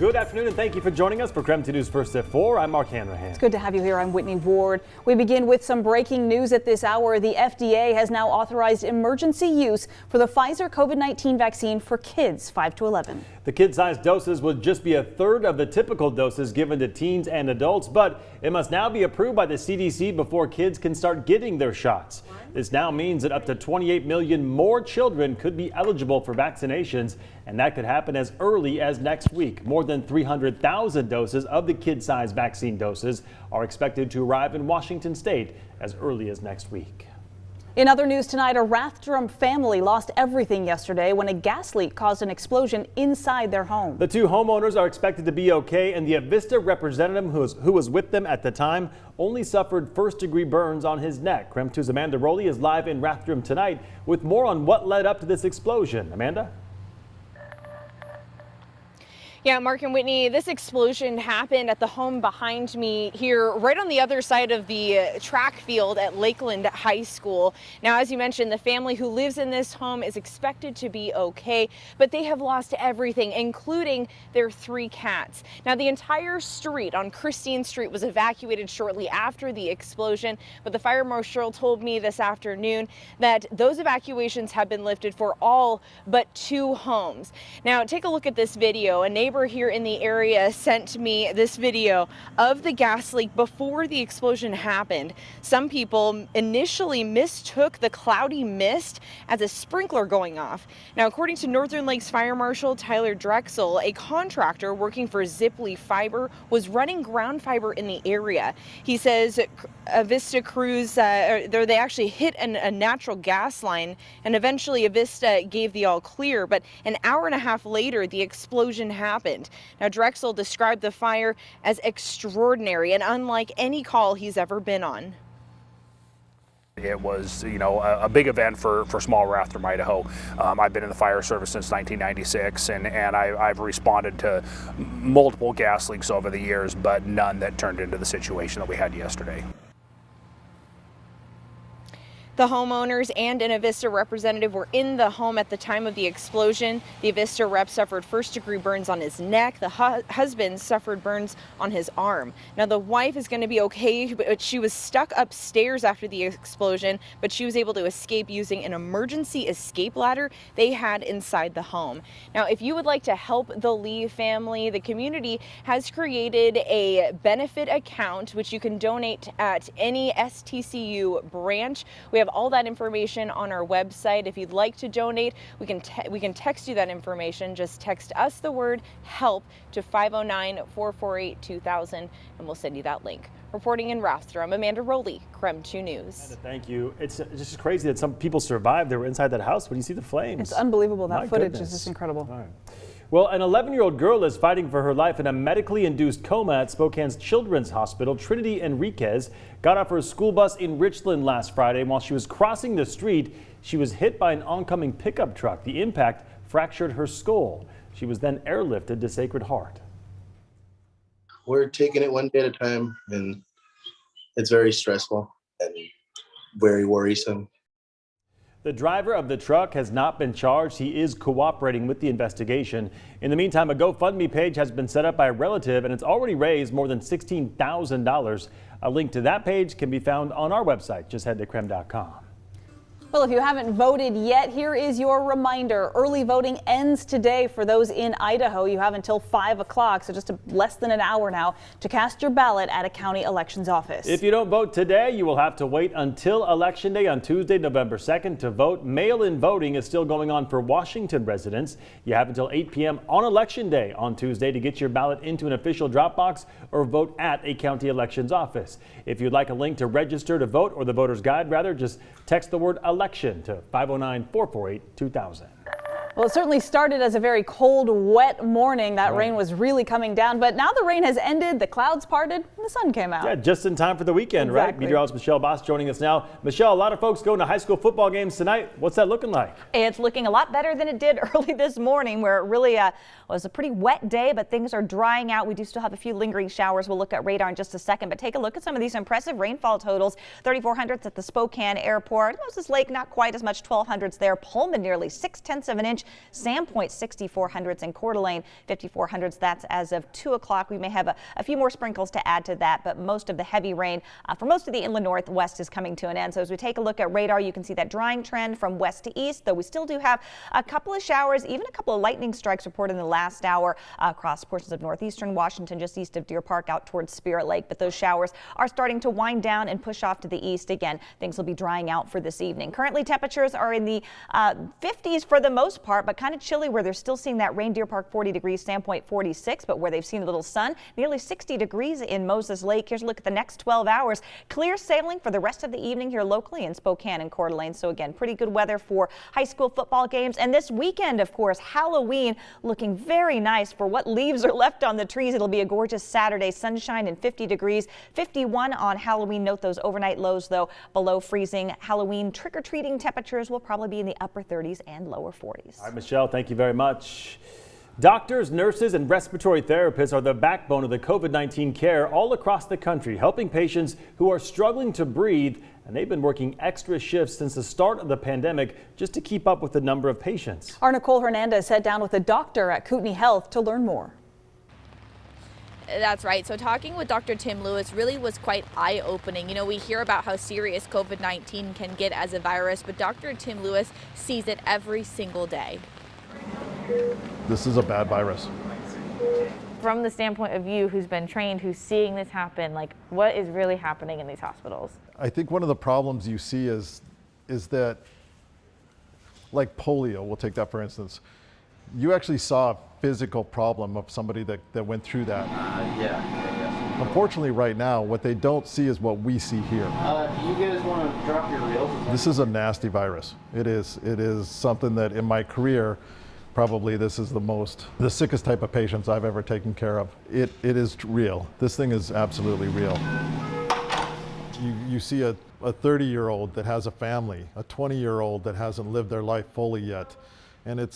Good afternoon and thank you for joining us for KREM 2 News First at 4. I'm Mark Hanrahan. It's good to have you here. I'm Whitney Ward. We begin with some breaking news at this hour. The FDA has now authorized emergency use for the Pfizer COVID-19 vaccine for kids 5 to 11. The kid-sized doses would just be a third of the typical doses given to teens and adults, but it must now be approved by the CDC before kids can start getting their shots. This now means that up to 28 million more children could be eligible for vaccinations, and that could happen as early as next week. More than 300,000 doses of the kid-sized vaccine doses are expected to arrive in Washington state as early as next week. In other news tonight, a Rathdrum family lost everything yesterday when a gas leak caused an explosion inside their home. The two homeowners are expected to be okay, and the Avista representative who was with them at the time only suffered first-degree burns on his neck. KREM 2's Amanda Rowley is live in Rathdrum tonight with more on what led up to this explosion. Amanda? Yeah, Mark and Whitney, this explosion happened at the home behind me here, right on the other side of the track field at Lakeland High School. Now, as you mentioned, the family who lives in this home is expected to be okay, but they have lost everything, including their 3 cats. Now, the entire street on Christine Street was evacuated shortly after the explosion, but the fire marshal told me this afternoon that those evacuations have been lifted for all but 2 homes. Now, take a look at this video. A neighbor here in the area sent me this video of the gas leak before the explosion happened. Some people initially mistook the cloudy mist as a sprinkler going off. Now, according to Northern Lakes Fire Marshal Tyler Drexel, a contractor working for Ziply Fiber was running ground fiber in the area. He says Avista crews, they actually hit a natural gas line, and eventually Avista gave the all clear, but an hour and a half later, the explosion happened. Now, Drexel described the fire as extraordinary and unlike any call he's ever been on. It was, a big event for small Rathdrum, Idaho. I've been in the fire service since 1996, and I've responded to multiple gas leaks over the years, but none that turned into the situation that we had yesterday. The homeowners and an Avista representative were in the home at the time of the explosion. The Avista rep suffered first-degree burns on his neck. The husband suffered burns on his arm. Now, the wife is going to be okay, but she was stuck upstairs after the explosion, but she was able to escape using an emergency escape ladder they had inside the home. Now, if you would like to help the Lee family, the community has created a benefit account, which you can donate at any STCU branch. We have all that information on our website. If you'd like to donate, we can text you that information. Just text us the word HELP to 509-448-2000 and we'll send you that link. Reporting in Rathdrum, Amanda Rowley, KREM 2 News. Amanda, thank you. It's just crazy that some people survived. They were inside that house when you see the flames. It's unbelievable. That footage goodness. is just incredible. All right. Well, an 11-year-old girl is fighting for her life in a medically induced coma at Spokane's Children's Hospital. Trinity Enriquez got off her school bus in Richland last Friday. While she was crossing the street, she was hit by an oncoming pickup truck. The impact fractured her skull. She was then airlifted to Sacred Heart. We're taking it one day at a time, and it's very stressful and very worrisome. The driver of the truck has not been charged. He is cooperating with the investigation. In the meantime, a GoFundMe page has been set up by a relative, and it's already raised more than $16,000. A link to that page can be found on our website. Just head to krem.com. Well, if you haven't voted yet, here is your reminder. Early voting ends today for those in Idaho. You have until 5 o'clock, so just less than an hour now, to cast your ballot at a county elections office. If you don't vote today, you will have to wait until Election Day on Tuesday, November 2nd to vote. Mail-in voting is still going on for Washington residents. You have until 8 p.m. on Election Day on Tuesday to get your ballot into an official drop box or vote at a county elections office. If you'd like a link to register to vote, or the voter's guide rather, just text the word election to 509-448-2000. Well, it certainly started as a very cold, wet morning. That rain was really coming down, but now the rain has ended, the clouds parted, and the sun came out. Yeah, just in time for the weekend, right? Meteorologist Michelle Boss joining us now. Michelle, a lot of folks going to high school football games tonight. What's that looking like? It's looking a lot better than it did early this morning, where it really was a pretty wet day, but things are drying out. We do still have a few lingering showers. We'll look at radar in just a second, but take a look at some of these impressive rainfall totals. 3,400s at the Spokane Airport. Moses Lake, not quite as much, 1,200s there. Pullman, nearly 0.6 of an inch. range. Sandpoint 6400s and Coeur d'Alene 5400s. That's as of 2 o'clock. We may have a few more sprinkles to add to that, but most of the heavy rain for most of the inland northwest is coming to an end. So as we take a look at radar, you can see that drying trend from west to east, though we still do have a couple of showers, even a couple of lightning strikes reported in the last hour across portions of northeastern Washington, just east of Deer Park out towards Spirit Lake. But those showers are starting to wind down and push off to the east again. Things will be drying out for this evening. Currently, temperatures are in the 50s for the most part, but kind of chilly where they're still seeing that rain. Deer Park 40 degrees, Sandpoint 46, but where they've seen a little sun, nearly 60 degrees in Moses Lake. Here's a look at the next 12 hours. Clear sailing for the rest of the evening here locally in Spokane and Coeur d'Alene. So again, pretty good weather for high school football games. And this weekend, of course, Halloween looking very nice for what leaves are left on the trees. It'll be a gorgeous Saturday, sunshine and 50 degrees, 51 on Halloween. Note those overnight lows, though, below freezing. Halloween trick-or-treating temperatures will probably be in the upper 30s and lower 40s. All right, Michelle, thank you very much. Doctors, nurses, and respiratory therapists are the backbone of the COVID-19 care all across the country, helping patients who are struggling to breathe. And they've been working extra shifts since the start of the pandemic just to keep up with the number of patients. Our Nicole Hernandez sat down with a doctor at Kootenai Health to learn more. That's right. So talking with Dr. Tim Lewis really was quite eye-opening. You know, we hear about how serious COVID-19 can get as a virus, but Dr. Tim Lewis sees it every single day. This is a bad virus. From the standpoint of you who's been trained, who's seeing this happen, like what is really happening in these hospitals? I think one of the problems you see is that, like polio, we'll take that for instance, you actually saw a physical problem of somebody that went through that. Yeah. Unfortunately, right now, what they don't see is what we see here. Do you guys want to drop your reels? This is a nasty virus. It is something that in my career, probably this is the sickest type of patients I've ever taken care of. It is real. This thing is absolutely real. You see a 30-year-old that has a family, a 20-year-old that hasn't lived their life fully yet. And it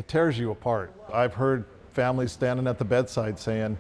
tears you apart. I've heard families standing at the bedside saying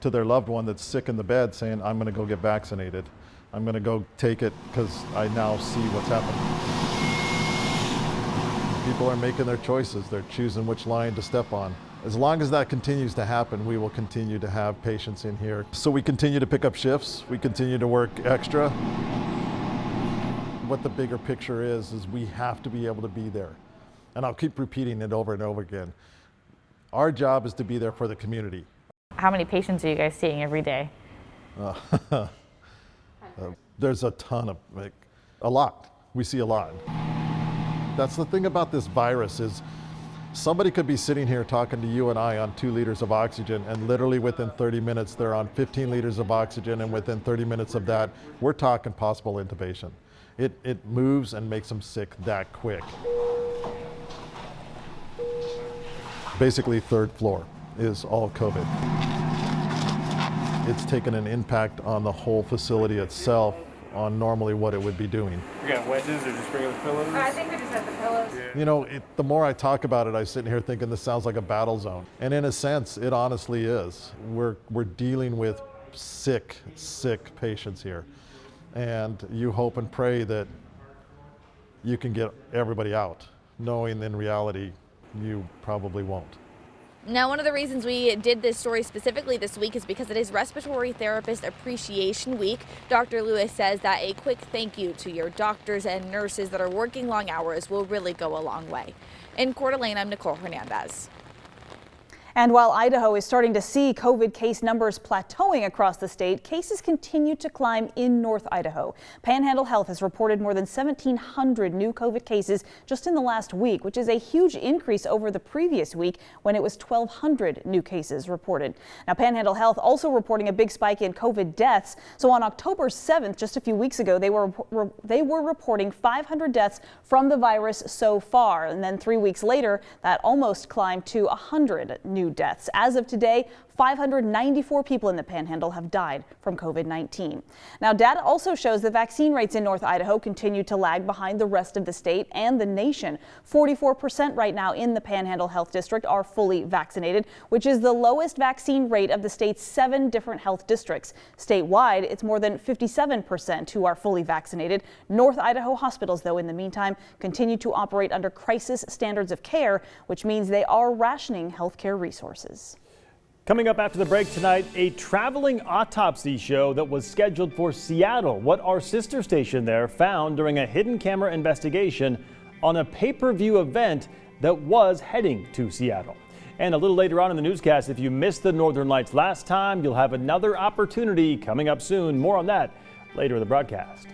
to their loved one that's sick in the bed, saying, I'm gonna go get vaccinated. I'm gonna go take it because I now see what's happening. People are making their choices. They're choosing which line to step on. As long as that continues to happen, we will continue to have patients in here. So we continue to pick up shifts. We continue to work extra. What the bigger picture is we have to be able to be there. And I'll keep repeating it over and over again. Our job is to be there for the community. How many patients are you guys seeing every day? There's a ton of, a lot. We see a lot. That's the thing about this virus is somebody could be sitting here talking to you and I on 2 liters of oxygen, and literally within 30 minutes they're on 15 liters of oxygen, and within 30 minutes of that we're talking possible intubation. It moves and makes them sick that quick. Basically 3rd floor is all COVID. It's taken an impact on the whole facility itself on normally what it would be doing. You got wedges or just regular pillows? I think we just have the pillows. Yeah. You know, the more I talk about it, I'm sitting here thinking this sounds like a battle zone. And in a sense, it honestly is. We're dealing with sick patients here. And you hope and pray that you can get everybody out, knowing in reality, you probably won't. Now, one of the reasons we did this story specifically this week is because it is Respiratory Therapist Appreciation Week. Dr. Lewis says that a quick thank you to your doctors and nurses that are working long hours will really go a long way. In Coeur d'Alene, I'm Nicole Hernandez. And while Idaho is starting to see COVID case numbers plateauing across the state, cases continue to climb in North Idaho. Panhandle Health has reported more than 1,700 new COVID cases just in the last week, which is a huge increase over the previous week when it was 1,200 new cases reported. Now, Panhandle Health also reporting a big spike in COVID deaths. So on October 7th, just a few weeks ago, they were reporting 500 deaths from the virus so far. And then 3 weeks later, that almost climbed to 100 new deaths. As of today, 594 people in the Panhandle have died from COVID-19. Now, data also shows that vaccine rates in North Idaho continue to lag behind the rest of the state and the nation. 44% right now in the Panhandle Health District are fully vaccinated, which is the lowest vaccine rate of the state's 7 different health districts. Statewide, it's more than 57% who are fully vaccinated. North Idaho hospitals, though, in the meantime, continue to operate under crisis standards of care, which means they are rationing healthcare resources. Coming up after the break tonight, a traveling autopsy show that was scheduled for Seattle. What our sister station there found during a hidden camera investigation on a pay-per-view event that was heading to Seattle. And a little later on in the newscast, if you missed the Northern Lights last time, you'll have another opportunity coming up soon. More on that later in the broadcast.